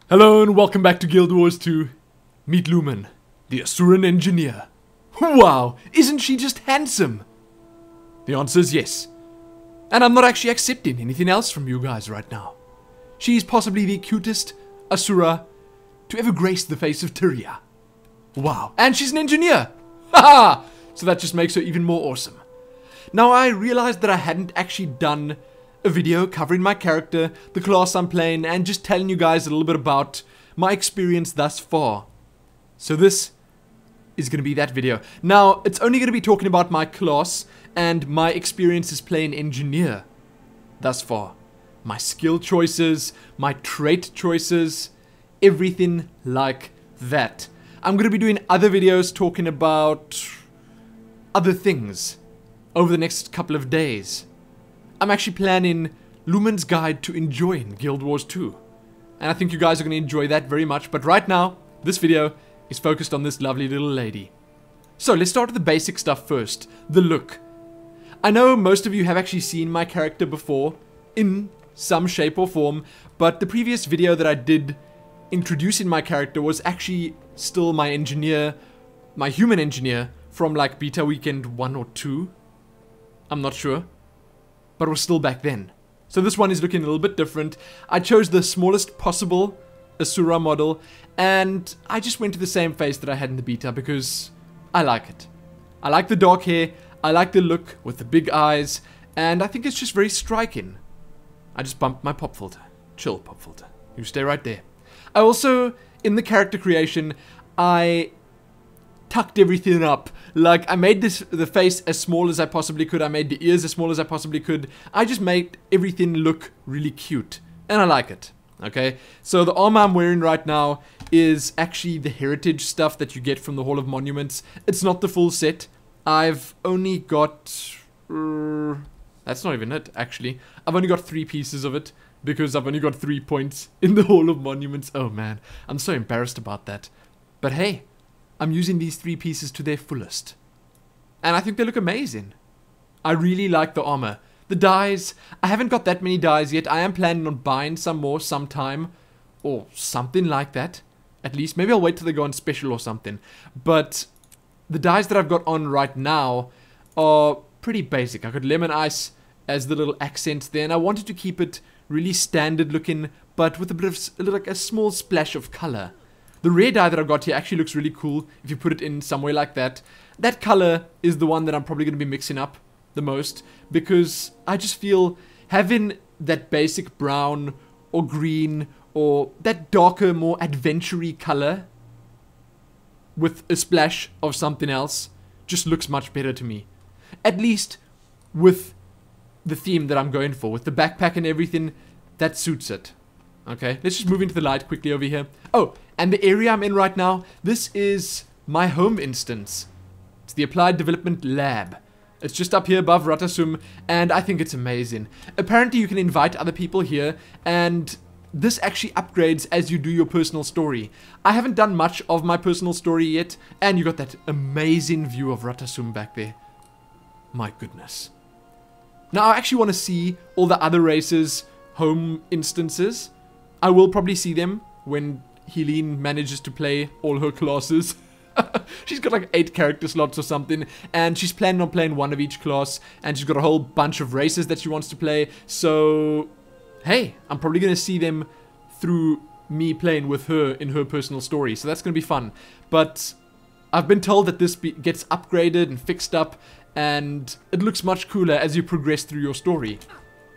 Hello and welcome back to Guild Wars 2. Meet Lumin, the Asuran engineer. Wow, isn't she just handsome? The answer is yes. And I'm not actually accepting anything else from you guys right now. She's possibly the cutest Asura to ever grace the face of Tyria. Wow, and she's an engineer! Haha! So that just makes her even more awesome. Now I realized that I hadn't actually done a video covering my character, the class I'm playing, and just telling you guys a little bit about my experience thus far. So this is going to be that video. Now, it's only going to be talking about my class and my experiences playing engineer thus far. My skill choices, my trait choices, everything like that. I'm going to be doing other videos talking about other things over the next couple of days. I'm actually planning Lumin's Guide to Enjoying Guild Wars 2. And I think you guys are going to enjoy that very much. But right now, this video is focused on this lovely little lady. So let's start with the basic stuff first. The look. I know most of you have actually seen my character before, in some shape or form. But the previous video that I did introducing my character was actually still my engineer, my human engineer, from like beta weekend 1 or 2. I'm not sure. But it was still back then. So this one is looking a little bit different. I chose the smallest possible Asura model, and I just went to the same face that I had in the beta because I like it. I like the dark hair, I like the look with the big eyes, and I think it's just very striking. I just bumped my pop filter. Chill, pop filter. You stay right there. I also, in the character creation, I tucked everything up. Like, I made the face as small as I possibly could. I made the ears as small as I possibly could. I just made everything look really cute. And I like it. Okay? So the armor I'm wearing right now is actually the heritage stuff that you get from the Hall of Monuments. It's not the full set. I've only got... that's not even it, actually. I've only got 3 pieces of it. Because I've only got 3 points in the Hall of Monuments. Oh man, I'm so embarrassed about that. But hey, I'm using these 3 pieces to their fullest. And I think they look amazing. I really like the armor. The dyes, I haven't got that many dyes yet. I am planning on buying some more sometime. Or something like that. At least, maybe I'll wait till they go on special or something. But the dyes that I've got on right now are pretty basic. I got lemon ice as the little accent there. And I wanted to keep it really standard looking, but with a bit of, like a small splash of color. The rare dye that I've got here actually looks really cool if you put it in somewhere like that. That color is the one that I'm probably going to be mixing up the most, because I just feel having that basic brown or green or that darker, more adventure-y color with a splash of something else just looks much better to me. At least with the theme that I'm going for, with the backpack and everything, that suits it. Okay, let's just move into the light quickly over here. Oh, and the area I'm in right now, this is my home instance. It's the Applied Development Lab. It's just up here above Ratasum, and I think it's amazing. Apparently you can invite other people here, and this actually upgrades as you do your personal story. I haven't done much of my personal story yet, and you got that amazing view of Ratasum back there. My goodness. Now I actually want to see all the other races' home instances. I will probably see them when Helene manages to play all her classes. She's got like 8 character slots or something, and she's planning on playing one of each class, and she's got a whole bunch of races that she wants to play. So, hey, I'm probably going to see them through me playing with her in her personal story. So that's going to be fun. But I've been told that this gets upgraded and fixed up, and it looks much cooler as you progress through your story.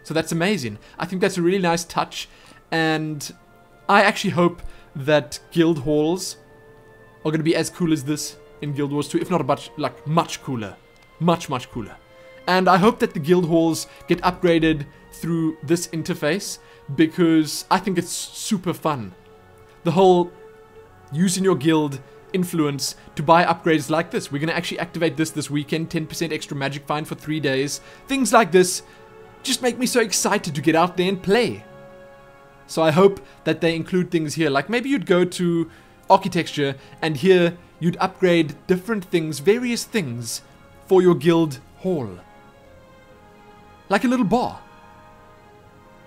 So that's amazing. I think that's a really nice touch. And I actually hope that guild halls are going to be as cool as this in Guild Wars 2, if not much cooler. Much cooler. And I hope that the guild halls get upgraded through this interface, because I think it's super fun. The whole using your guild influence to buy upgrades like this. We're going to actually activate this weekend, 10% extra magic find for 3 days. Things like this just make me so excited to get out there and play. So I hope that they include things here, like maybe you'd go to architecture and here you'd upgrade different things, various things for your guild hall. Like a little bar.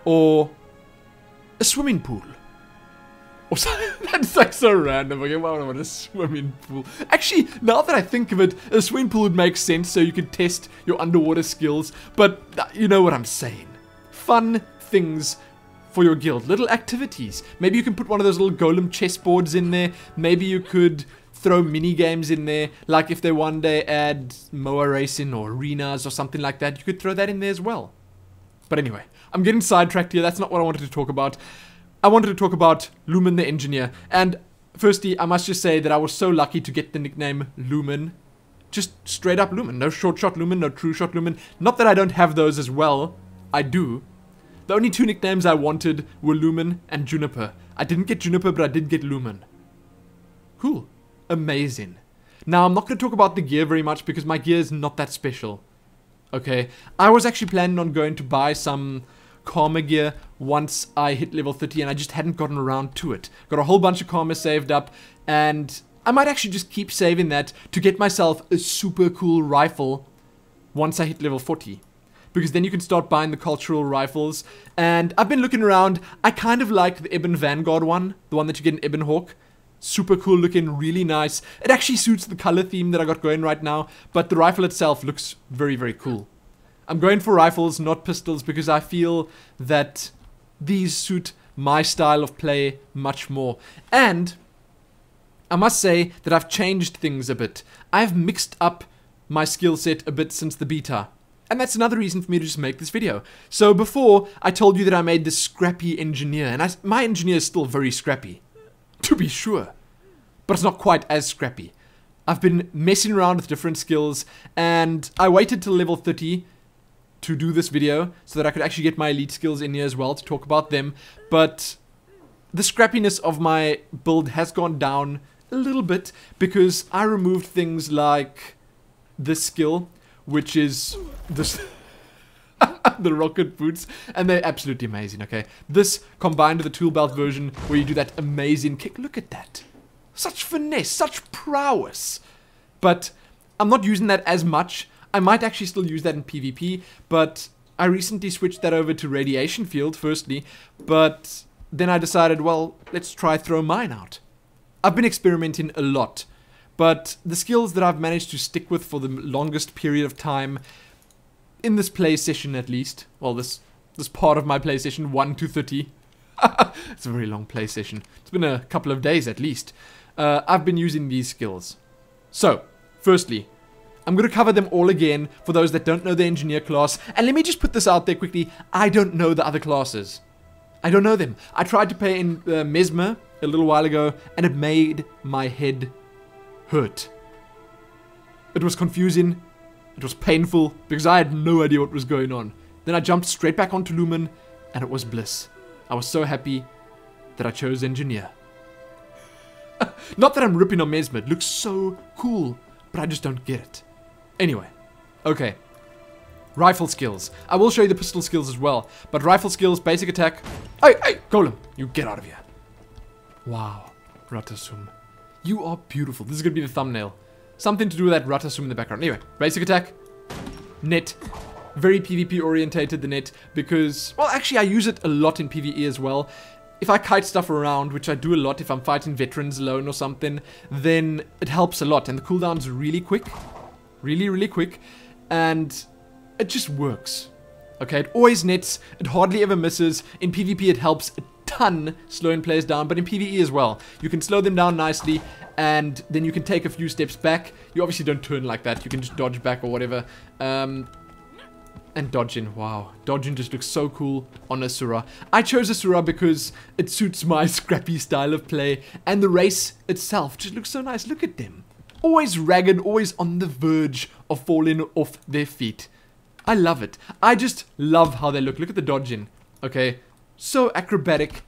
Or a swimming pool. Also, that's like so random. Okay, why would I want a swimming pool? Actually, now that I think of it, a swimming pool would make sense so you could test your underwater skills. But you know what I'm saying. Fun things for your guild. Little activities. Maybe you can put one of those little golem chessboards in there. Maybe you could throw mini games in there. Like if they one day add MOA racing or arenas or something like that, you could throw that in there as well. But anyway, I'm getting sidetracked here. That's not what I wanted to talk about. I wanted to talk about Lumin the engineer. And firstly, I must just say that I was so lucky to get the nickname Lumin. Just straight up Lumin. No short shot Lumin, no true shot Lumin. Not that I don't have those as well. I do. The only two nicknames I wanted were Lumin and Juniper. I didn't get Juniper, but I did get Lumin. Cool. Amazing. Now, I'm not going to talk about the gear very much because my gear is not that special. Okay. I was actually planning on going to buy some Karma gear once I hit level 30 and I just hadn't gotten around to it. Got a whole bunch of Karma saved up and I might actually just keep saving that to get myself a super cool rifle once I hit level 40. Because then you can start buying the cultural rifles. And I've been looking around. I kind of like the Ebon Vanguard one. The one that you get in Ebon Hawk. Super cool looking, really nice. It actually suits the color theme that I got going right now. But the rifle itself looks very, very cool. I'm going for rifles, not pistols, because I feel that these suit my style of play much more. And I must say that I've changed things a bit. I've mixed up my skill set a bit since the beta. And that's another reason for me to just make this video. So before, I told you that I made this scrappy engineer. And my engineer is still very scrappy. To be sure. But it's not quite as scrappy. I've been messing around with different skills. And I waited till level 30 to do this video so that I could actually get my elite skills in here as well to talk about them. But the scrappiness of my build has gone down a little bit because I removed things like this skill, which is this the rocket boots, and they're absolutely amazing. Okay, this combined with the tool belt version where you do that amazing kick. Look at that, such finesse, such prowess. But I'm not using that as much. I might actually still use that in PvP, but I recently switched that over to Radiation Field, firstly, but then I decided, well, let's try throw mine out. I've been experimenting a lot, but the skills that I've managed to stick with for the longest period of time, in this play session at least, well, this part of my play session, 1 to 30, it's a very long play session, it's been a couple of days at least, I've been using these skills. So, firstly, I'm going to cover them all again for those that don't know the engineer class. And let me just put this out there quickly. I don't know the other classes. I don't know them. I tried to play in Mesmer a little while ago and it made my head hurt. It was confusing. It was painful because I had no idea what was going on. Then I jumped straight back onto Lumin and it was bliss. I was so happy that I chose engineer. Not that I'm ripping on Mesmer. It looks so cool, but I just don't get it. Anyway, okay. Rifle skills. I will show you the pistol skills as well. But rifle skills, basic attack. Hey, Golem, you get out of here. Wow, Ratasum. You are beautiful. This is going to be the thumbnail. Something to do with that Ratasum in the background. Anyway, basic attack. Net. Very PvP orientated, the net, because, well, actually I use it a lot in PvE as well. If I kite stuff around, which I do a lot if I'm fighting veterans alone or something, then it helps a lot. And the cooldown's really quick. Really, really quick. And it just works. Okay, it always nets. It hardly ever misses. In PvP, it helps a ton slowing players down, but in PvE as well. You can slow them down nicely, and then you can take a few steps back. You obviously don't turn like that. You can just dodge back or whatever. And dodging, wow. Dodging just looks so cool on Asuran. I chose Asuran because it suits my scrappy style of play. And the race itself just looks so nice. Look at them. Always ragged, always on the verge of falling off their feet. I love it. I just love how they look. Look at the dodging. Okay. So acrobatic.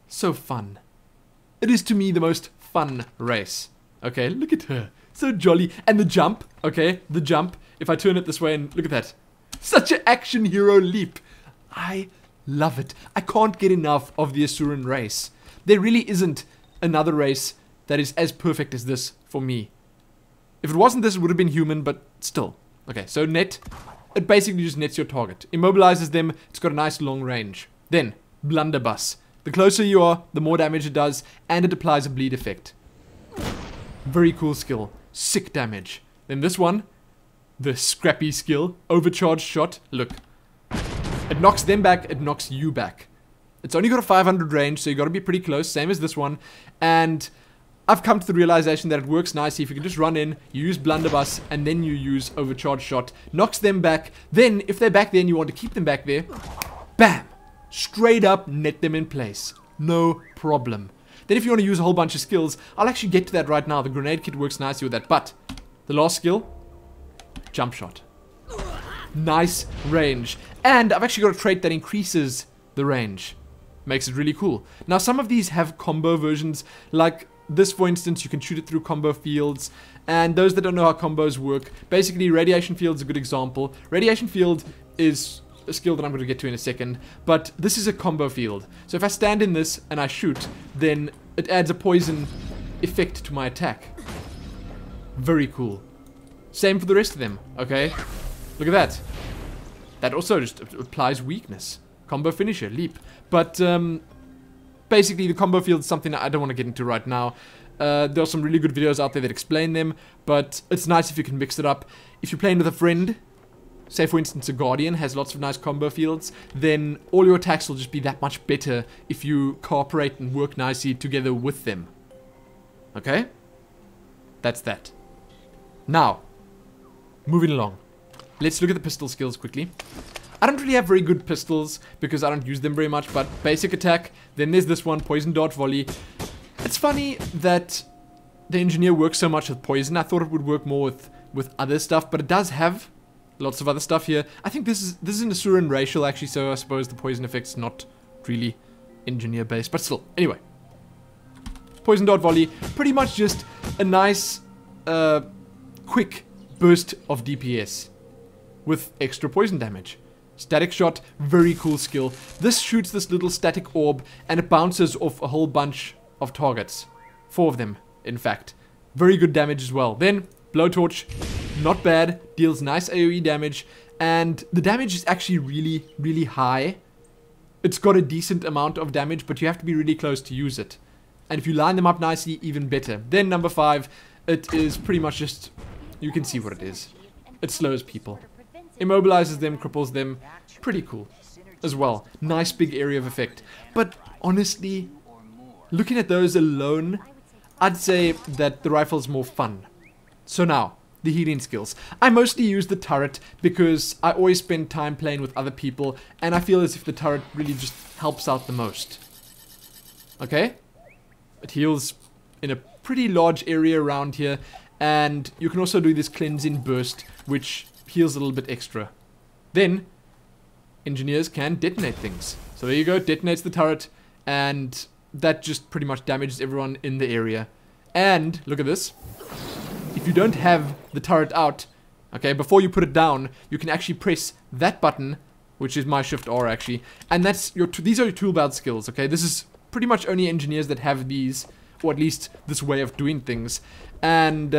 So fun. It is to me the most fun race. Okay, look at her. So jolly. And the jump. Okay, the jump. If I turn it this way and look at that. Such an action hero leap. I love it. I can't get enough of the Asuran race. There really isn't another race that is as perfect as this for me. If it wasn't this, it would have been human, but still. Okay, so net. It basically just nets your target. Immobilizes them. It's got a nice long range. Then, blunderbuss. The closer you are, the more damage it does, and it applies a bleed effect. Very cool skill. Sick damage. Then this one, the scrappy skill, overcharged shot. Look. It knocks them back, it knocks you back. It's only got a 500 range, so you got to be pretty close, same as this one. And I've come to the realization that it works nicely if you can just run in, you use blunderbuss, and then you use overcharged shot. Knocks them back. Then, if they're back there and you want to keep them back there, bam! Straight up net them in place. No problem. Then if you want to use a whole bunch of skills, I'll actually get to that right now. The grenade kit works nicely with that. But, the last skill, jump shot. Nice range. And I've actually got a trait that increases the range. Makes it really cool. Now, some of these have combo versions, like this, for instance. You can shoot it through combo fields. And those that don't know how combos work, basically radiation field is a good example. Radiation field is a skill that I'm going to get to in a second, but this is a combo field. So if I stand in this and I shoot, then it adds a poison effect to my attack. Very cool. Same for the rest of them, okay? Look at that. That also just applies weakness. Combo finisher, leap. But basically the combo field is something that I don't want to get into right now. There are some really good videos out there that explain them, but it's nice if you can mix it up. If you're playing with a friend, say for instance a Guardian has lots of nice combo fields, then all your attacks will just be that much better if you cooperate and work nicely together with them. Okay? That's that. Now, moving along. Let's look at the pistol skills quickly. I don't really have very good pistols because I don't use them very much, but basic attack. Then there's this one, poison dart volley. It's funny that the engineer works so much with poison. I thought it would work more with other stuff, but it does have lots of other stuff here. I think this is an Asuran racial actually, so I suppose the poison effect's not really engineer based, but still. Anyway, poison dart volley, pretty much just a nice, quick burst of DPS with extra poison damage. Static shot, very cool skill. This shoots this little static orb and it bounces off a whole bunch of targets. 4 of them, in fact. Very good damage as well. Then, blowtorch, not bad, deals nice AoE damage, and the damage is actually really, really high. It's got a decent amount of damage, but you have to be really close to use it. And if you line them up nicely, even better. Then number 5, it is pretty much just, you can see what it is. It slows people. Immobilizes them, cripples them. Pretty cool as well. Nice big area of effect. But honestly, looking at those alone, I'd say that the rifle's more fun. So now, the healing skills. I mostly use the turret because I always spend time playing with other people and I feel as if the turret really just helps out the most. Okay? It heals in a pretty large area around here, and you can also do this cleansing burst, which heals a little bit extra. Then, engineers can detonate things. So there you go, detonates the turret, and that just pretty much damages everyone in the area. And, look at this. If you don't have the turret out, okay, before you put it down, you can actually press that button, which is my Shift R actually, and that's your, these are your tool belt skills, okay? This is pretty much only engineers that have these, or at least this way of doing things. And,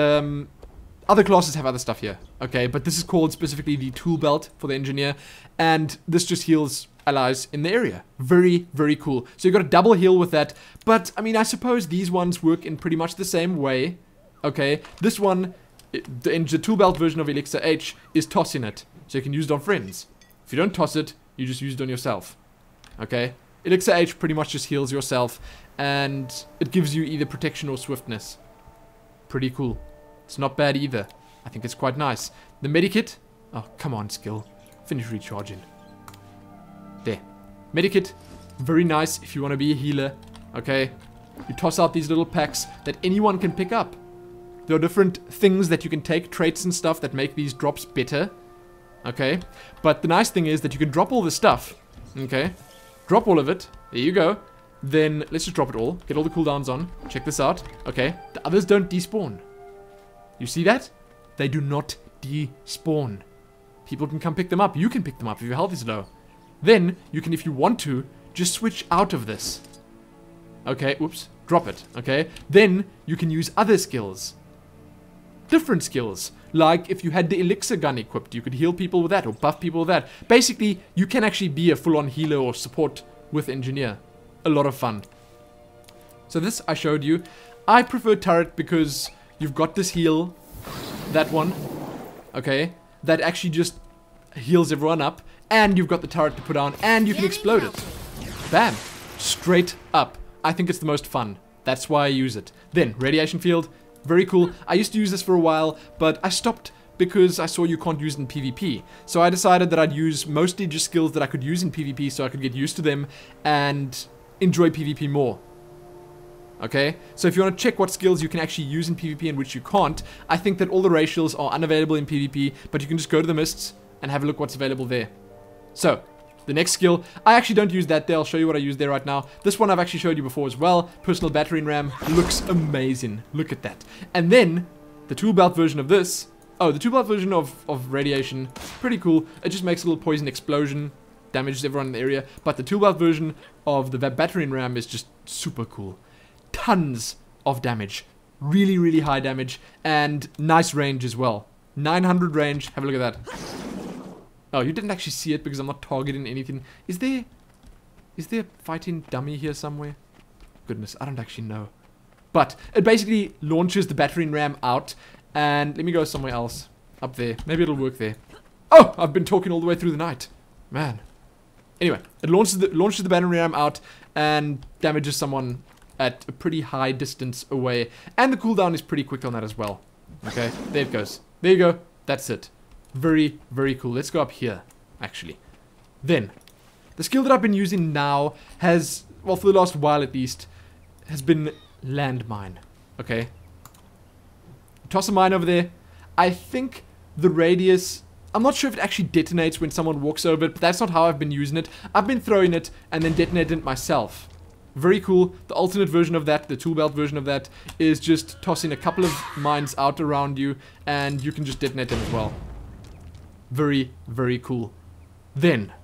other classes have other stuff here, okay? But this is called specifically the tool belt for the engineer, and this just heals allies in the area. Very, very cool. So you got a double heal with that, but, I mean, I suppose these ones work in pretty much the same way, okay? This one, the tool belt version of Elixir H is tossing it, so you can use it on friends. If you don't toss it, you just use it on yourself, okay? Elixir H pretty much just heals yourself, and it gives you either protection or swiftness. Pretty cool. It's not bad either. I think it's quite nice. The medikit. Oh, come on, skill. Finish recharging. There. Medikit. Very nice if you want to be a healer. Okay. You toss out these little packs that anyone can pick up. There are different things that you can take, traits and stuff that make these drops better. Okay. But the nice thing is that you can drop all this stuff. Okay. Drop all of it. There you go. Then let's just drop it all. Get all the cooldowns on. Check this out. Okay. The others don't despawn. You see that? They do not despawn. People can come pick them up. You can pick them up if your health is low. Then, you can, if you want to, just switch out of this. Okay, oops. Drop it, okay? Then, you can use other skills. Different skills. Like, if you had the elixir gun equipped, you could heal people with that, or buff people with that. Basically, you can actually be a full-on healer or support with engineer. a lot of fun. So this I showed you. I prefer turret because you've got this heal, that one, okay, that actually just heals everyone up, and you've got the turret to put on, and you can explode it. Bam. Straight up. I think it's the most fun. That's why I use it. Then, radiation field. Very cool. I used to use this for a while, but I stopped because I saw you can't use it in PvP. So I decided that I'd use mostly just skills that I could use in PvP so I could get used to them and enjoy PvP more. Okay, so if you want to check what skills you can actually use in PvP and which you can't, I think that all the racials are unavailable in PvP, but you can just go to the mists and have a look what's available there. So, the next skill, I actually don't use that there, I'll show you what I use there right now. This one I've actually showed you before as well. Personal battering ram, looks amazing, look at that. And then, the tool belt version of this, the tool belt version of radiation, pretty cool. It just makes a little poison explosion, damages everyone in the area, but the tool belt version of the battering ram is just super cool. Tons of damage, really, really high damage, and nice range as well. 900 range, have a look at that. Oh, you didn't actually see it because I'm not targeting anything. Is there a fighting dummy here somewhere? Goodness, I don't actually know. But it basically launches the battering ram out, and let me go somewhere else. Up there, maybe it'll work there. Oh, I've been talking all the way through the night. Man. Anyway, it launches the battering ram out and damages someone at a pretty high distance away, and the cooldown is pretty quick on that as well. Okay, there it goes. There you go. That's it. Very, very cool. Let's go up here, actually. Then, the skill that I've been using now has, well, for the last while at least, has been landmine. Okay. Toss a mine over there. I think the radius, I'm not sure if it actually detonates when someone walks over it, but that's not how I've been using it. I've been throwing it and then detonating it myself. Very cool. The alternate version of that, the tool belt version of that, is just tossing a couple of mines out around you, and you can just detonate them as well. Very, very cool. Then,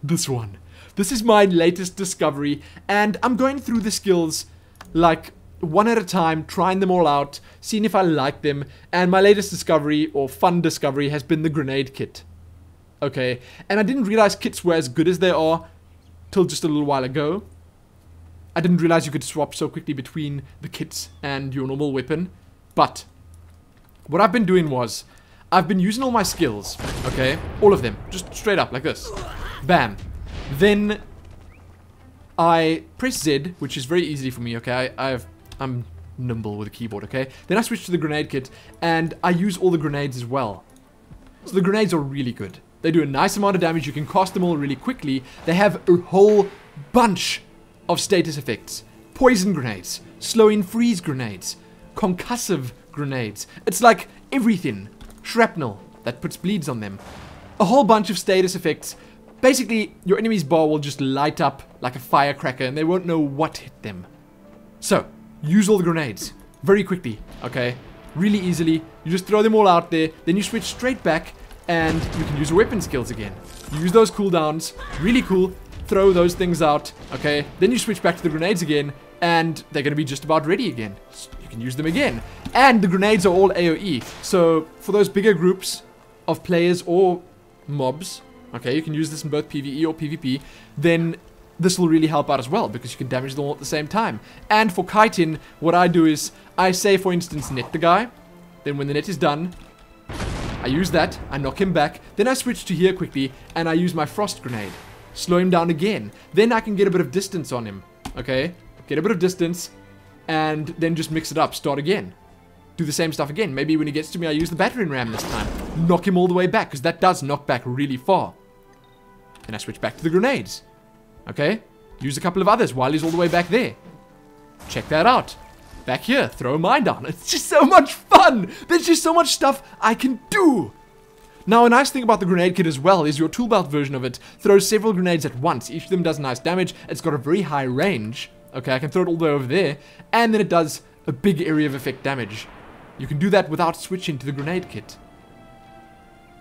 this one. This is my latest discovery, and I'm going through the skills, like, one at a time, trying them all out, seeing if I like them, and my latest discovery, or fun discovery, has been the grenade kit. Okay, and I didn't realize kits were as good as they are, till just a little while ago. I didn't realize you could swap so quickly between the kits and your normal weapon. But what I've been doing was, I've been using all my skills, okay? All of them, just straight up, like this. Bam. Then I press Z, which is very easy for me, okay? I'm nimble with a keyboard, okay? Then I switch to the grenade kit, and I use all the grenades as well. So the grenades are really good. They do a nice amount of damage. You can cast them all really quickly. They have a whole bunch of status effects. Poison grenades, slowing freeze grenades, concussive grenades. It's like everything. Shrapnel that puts bleeds on them. A whole bunch of status effects. Basically, your enemy's bar will just light up like a firecracker and they won't know what hit them. So, use all the grenades very quickly, okay? Really easily. You just throw them all out there, then you switch straight back and you can use your weapon skills again. Use those cooldowns. Really cool. Throw those things out, okay? Then you switch back to the grenades again, and they're going to be just about ready again. So you can use them again. And the grenades are all AoE. So for those bigger groups of players or mobs, okay, you can use this in both PvE or PvP, then this will really help out as well, because you can damage them all at the same time. And for kiting, what I do is, I say, for instance, net the guy. Then when the net is done, I use that, I knock him back. Then I switch to here quickly, and I use my frost grenade. Slow him down again. Then I can get a bit of distance on him. Okay? Get a bit of distance. And then just mix it up. Start again. Do the same stuff again. Maybe when he gets to me, I use the battering ram this time. Knock him all the way back. Because that does knock back really far. Then I switch back to the grenades. Okay? Use a couple of others while he's all the way back there. Check that out. Back here. Throw a mine down. It's just so much fun. There's just so much stuff I can do. Now, a nice thing about the grenade kit as well is your tool belt version of it throws several grenades at once. Each of them does nice damage. It's got a very high range. Okay, I can throw it all the way over there. And then it does a big area of effect damage. You can do that without switching to the grenade kit.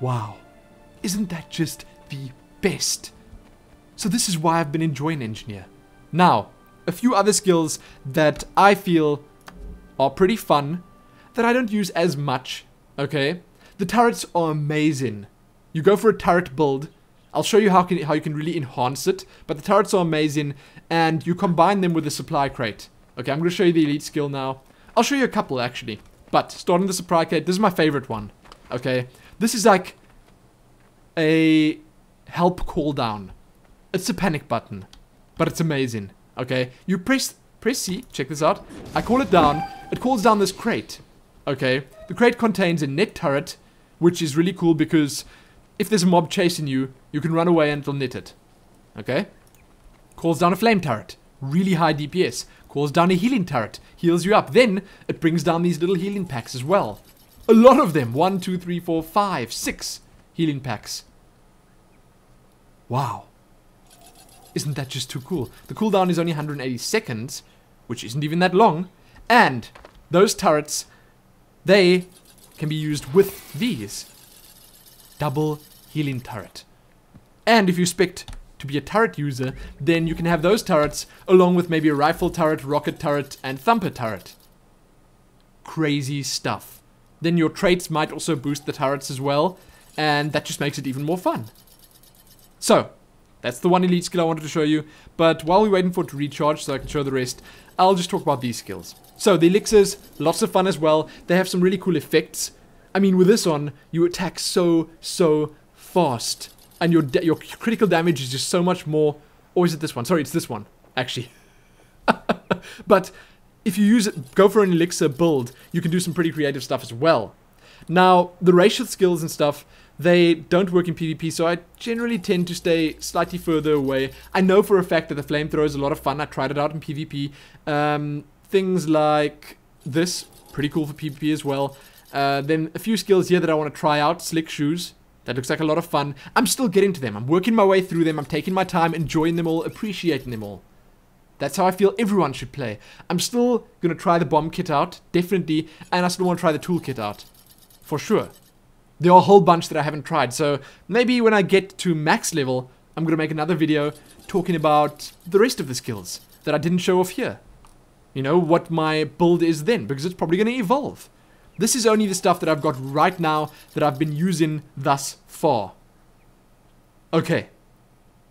Wow. Isn't that just the best? So this is why I've been enjoying Engineer. Now, a few other skills that I feel are pretty fun that I don't use as much. Okay? The turrets are amazing. You go for a turret build, I'll show you how you can really enhance it. But the turrets are amazing, and you combine them with the supply crate. Okay, I'm going to show you the elite skill now. I'll show you a couple, actually. But starting the supply crate, this is my favorite one. Okay, this is like a help call down. It's a panic button, but it's amazing. Okay, you press C, check this out. I call it down. It calls down this crate. Okay, the crate contains a net turret, which is really cool because if there's a mob chasing you, you can run away and it'll net it. Okay, calls down a flame turret, really high DPS. Calls down a healing turret, heals you up. Then it brings down these little healing packs as well. A lot of them. 1, 2, 3, 4, 5, 6 healing packs. Wow. Isn't that just too cool? The cooldown is only 180 seconds, which isn't even that long. And those turrets, they can be used with these. Double healing turret. And if you expect to be a turret user, then you can have those turrets along with maybe a rifle turret, rocket turret, and thumper turret. Crazy stuff. Then your traits might also boost the turrets as well, and that just makes it even more fun. So, that's the one elite skill I wanted to show you, but while we're waiting for it to recharge so I can show the rest, I'll just talk about these skills. So, the elixirs, lots of fun as well. They have some really cool effects. I mean, with this on, you attack so fast. And your critical damage is just so much more. Or is it this one? Sorry, it's this one, actually. But if you use it, go for an elixir build, you can do some pretty creative stuff as well. Now, the racial skills and stuff, they don't work in PvP, so I generally tend to stay slightly further away. I know for a fact that the flamethrower is a lot of fun. I tried it out in PvP. Things like this, pretty cool for PvP as well. Then a few skills here that I want to try out. Slick shoes. That looks like a lot of fun. I'm still getting to them. I'm working my way through them. I'm taking my time, enjoying them all, appreciating them all. That's how I feel everyone should play. I'm still going to try the bomb kit out, definitely, and I still want to try the tool kit out, for sure. There are a whole bunch that I haven't tried, so maybe when I get to max level, I'm going to make another video talking about the rest of the skills that I didn't show off here. You know, what my build is then, because it's probably going to evolve. This is only the stuff that I've got right now that I've been using thus far. Okay.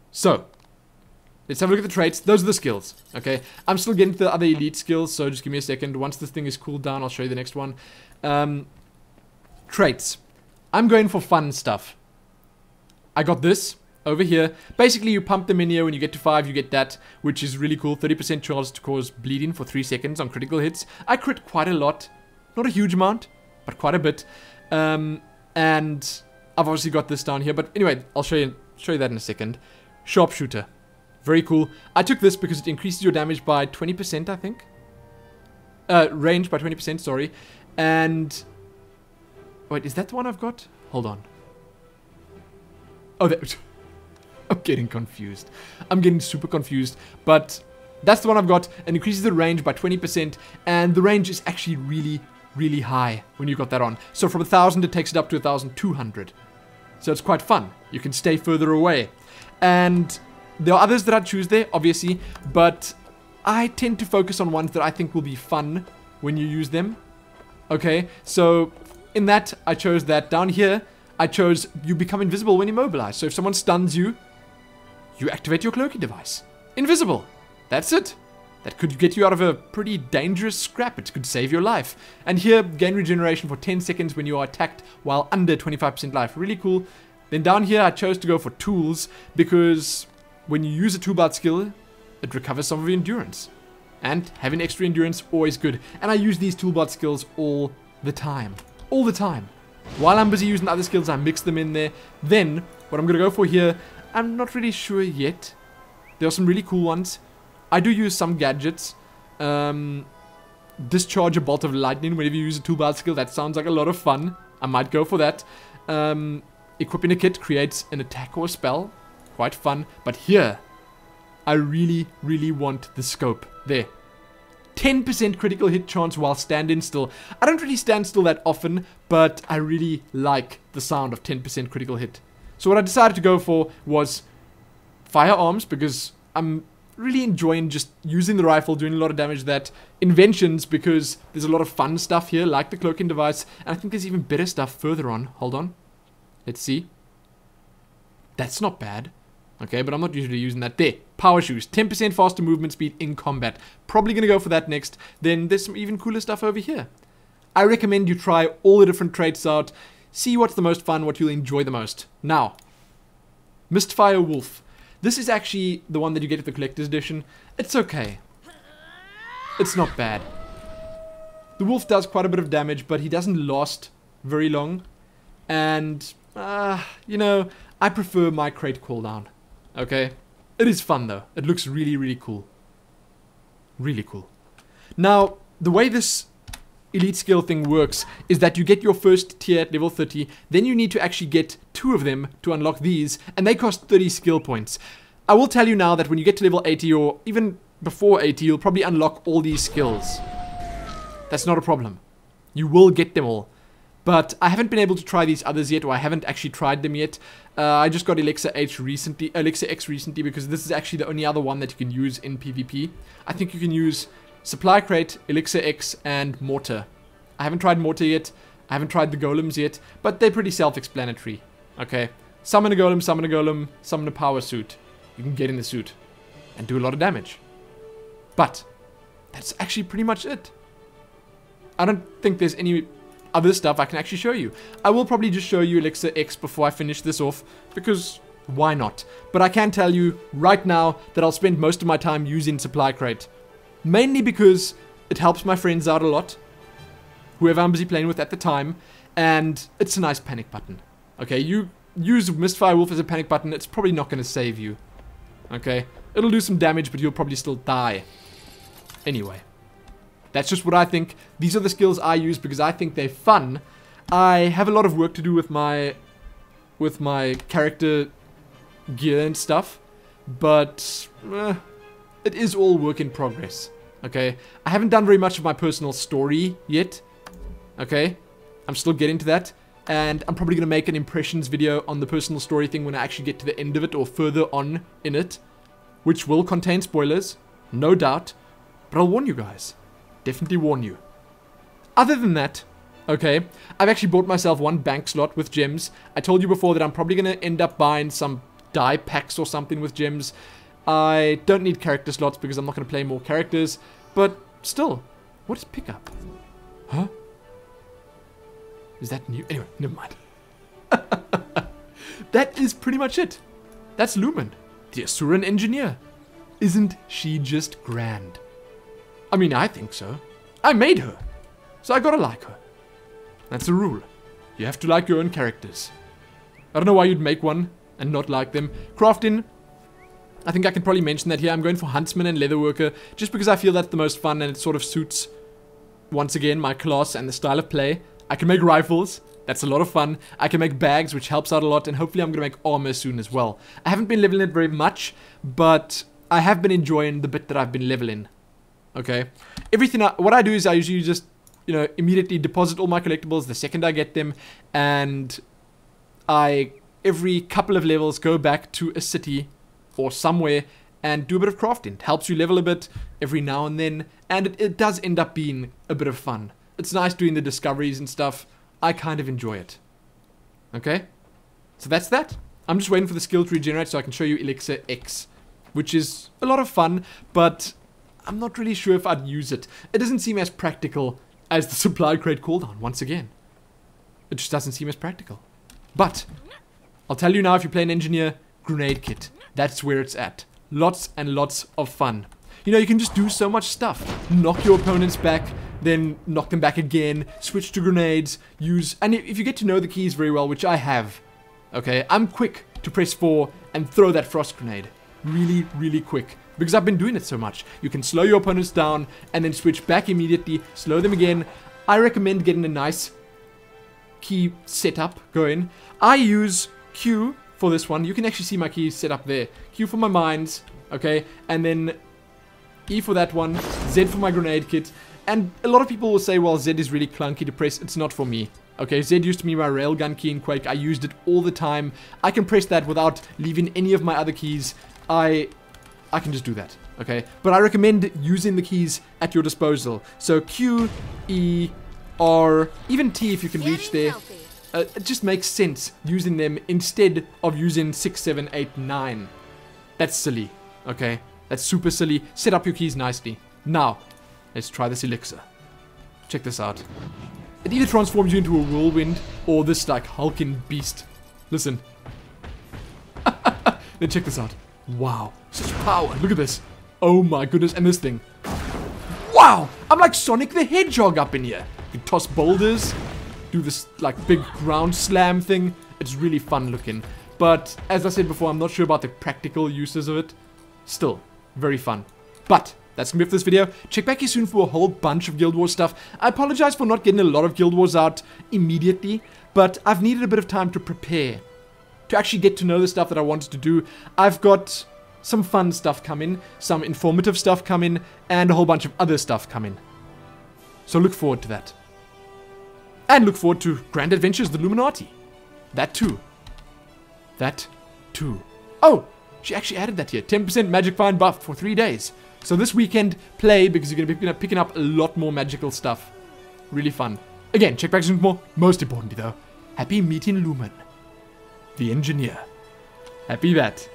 So, let's have a look at the traits. Those are the skills. Okay. I'm still getting to the other elite skills, so just give me a second. Once this thing is cooled down, I'll show you the next one. Traits. I'm going for fun stuff. I got this over here. Basically, you pump them in here. When you get to 5, you get that, which is really cool. 30% chance to cause bleeding for 3 seconds on critical hits. I crit quite a lot. Not a huge amount, but quite a bit. And I've obviously got this down here. But anyway, I'll show you that in a second. Sharpshooter. Very cool. I took this because it increases your damage by 20%, I think. Range by 20%, sorry. And... wait, is that the one I've got? Hold on. Oh, that... I'm getting confused. I'm getting super confused. But that's the one I've got. And increases the range by 20%. And the range is actually really high when you got that on. So from 1,000 it takes it up to 1,200. So it's quite fun. You can stay further away. And there are others that I choose there, obviously, but I tend to focus on ones that I think will be fun when you use them. Okay, so in that I chose that. Down here I chose you become invisible when immobilized. So if someone stuns you, you activate your cloaking device. Invisible. That's it. That could get you out of a pretty dangerous scrap. It could save your life. And here, gain regeneration for 10 seconds when you are attacked while under 25% life. Really cool. Then down here, I chose to go for tools because when you use a toolbar skill, it recovers some of your endurance. And having extra endurance, always good. And I use these toolbar skills all the time. All the time. While I'm busy using other skills, I mix them in there. Then, what I'm going to go for here, I'm not really sure yet. There are some really cool ones. I do use some gadgets. Discharge a bolt of lightning whenever you use a toolbar skill. That sounds like a lot of fun. I might go for that. Equipping a kit creates an attack or a spell. Quite fun. But here, I really want the scope. There. 10% critical hit chance while standing still. I don't really stand still that often, but I really like the sound of 10% critical hit. So what I decided to go for was firearms, because I'm really enjoying just using the rifle, doing a lot of damage. That inventions, because there's a lot of fun stuff here, like the cloaking device, and I think there's even better stuff further on. Hold on. Let's see. That's not bad. Okay, but I'm not usually using that. There, power shoes, 10% faster movement speed in combat. Probably going to go for that next. Then there's some even cooler stuff over here. I recommend you try all the different traits out. See what's the most fun, what you'll enjoy the most. Now, Mistfire Wolf. This is actually the one that you get at the Collector's Edition. It's okay. It's not bad. The wolf does quite a bit of damage, but he doesn't last very long. And, you know, I prefer my crate cooldown. Okay? It is fun, though. It looks really, really cool. Really cool. Now, the way this elite skill thing works is that you get your first tier at level 30, then you need to actually get 2 of them to unlock these, and they cost 30 skill points. I will tell you now that when you get to level 80, or even before 80, you'll probably unlock all these skills. That's not a problem. You will get them all. But I haven't been able to try these others yet, or I haven't actually tried them yet. I just got Elixir X recently because this is actually the only other one that you can use in PvP. I think you can use Supply Crate, Elixir X, and Mortar. I haven't tried Mortar yet. I haven't tried the Golems yet, but they're pretty self-explanatory. Okay, summon a Golem, summon a Golem, summon a power suit. You can get in the suit and do a lot of damage. But that's actually pretty much it. I don't think there's any other stuff I can actually show you. I will probably just show you Elixir X before I finish this off, because why not? But I can tell you right now that I'll spend most of my time using Supply Crate. Mainly because it helps my friends out a lot, whoever I'm busy playing with at the time, and it's a nice panic button. Okay, you use Mistfire Wolf as a panic button, it's probably not going to save you. Okay, it'll do some damage, but you'll probably still die. Anyway. That's just what I think. These are the skills I use because I think they're fun. I have a lot of work to do with my character gear and stuff, but it is all work in progress. Okay, I haven't done very much of my personal story yet. Okay, I'm still getting to that, and I'm probably gonna make an impressions video on the personal story thing when I actually get to the end of it or further on in it, which will contain spoilers, no doubt. But I'll warn you guys. Definitely warn you. Other than that, okay, I've actually bought myself 1 bank slot with gems. I told you before that I'm probably going to end up buying some die packs or something with gems. I don't need character slots because I'm not going to play more characters. But still, what is pickup? Huh? Is that new? Anyway, never mind. That is pretty much it. That's Lumin, the Asuran engineer. Isn't she just grand? I mean, I think so. I made her, so I gotta like her. That's a rule. You have to like your own characters. I don't know why you'd make one and not like them. Crafting, I think I can probably mention that here. I'm going for Huntsman and Leatherworker, just because I feel that's the most fun and it sort of suits, once again, my class and the style of play. I can make rifles. That's a lot of fun. I can make bags, which helps out a lot, and hopefully I'm gonna make armor soon as well. I haven't been leveling it very much, but I have been enjoying the bit that I've been leveling. Okay, what I do is I usually just, you know, immediately deposit all my collectibles the second I get them, and I, every couple of levels, go back to a city or somewhere and do a bit of crafting. It helps you level a bit every now and then, and it does end up being a bit of fun. It's nice doing the discoveries and stuff. I kind of enjoy it. Okay, so that's that. I'm just waiting for the skill to regenerate so I can show you Elixir X, which is a lot of fun, but I'm not really sure if I'd use it. It doesn't seem as practical as the Supply Crate cooldown, once again. It just doesn't seem as practical. But I'll tell you now, if you play an engineer, Grenade Kit. That's where it's at. Lots and lots of fun. You know, you can just do so much stuff. Knock your opponents back, then knock them back again, switch to grenades, use... And if you get to know the keys very well, which I have, okay, I'm quick to press 4 and throw that frost grenade. Really, really quick. Because I've been doing it so much. You can slow your opponents down and then switch back immediately, slow them again. I recommend getting a nice key setup going. I use Q for this one. You can actually see my keys set up there. Q for my mines, okay, and then E for that one, Z for my grenade kit. And a lot of people will say, well, Z is really clunky to press. It's not for me. Okay, Z used to be my railgun key in Quake. I used it all the time. I can press that without leaving any of my other keys. I can just do that, okay? But I recommend using the keys at your disposal. So Q, E, R, even T if you can reach there. It just makes sense using them instead of using 6, 7, 8, 9. That's silly, okay? That's super silly. Set up your keys nicely. Now, let's try this elixir. Check this out. It either transforms you into a whirlwind or this like hulking beast. Listen. Then check this out. Wow, such power. Look at this. Oh my goodness, and this thing. Wow, I'm like Sonic the Hedgehog up in here. You can toss boulders, do this like big ground slam thing. It's really fun looking. But as I said before, I'm not sure about the practical uses of it. Still, very fun. But that's gonna be it for this video. Check back here soon for a whole bunch of Guild Wars stuff. I apologize for not getting a lot of Guild Wars out immediately, but I've needed a bit of time to prepare, to actually get to know the stuff that I wanted to do. I've got some fun stuff coming, some informative stuff coming, and a whole bunch of other stuff coming. So look forward to that. And look forward to Grand Adventures, the Illuminati. That too. That too. Oh, she actually added that here. 10% Magic Find buff for 3 days. So this weekend, play, because you're going to be picking up a lot more magical stuff. Really fun. Again, check back soon for more. Most importantly though, happy meeting Lumin, the engineer. Happy that.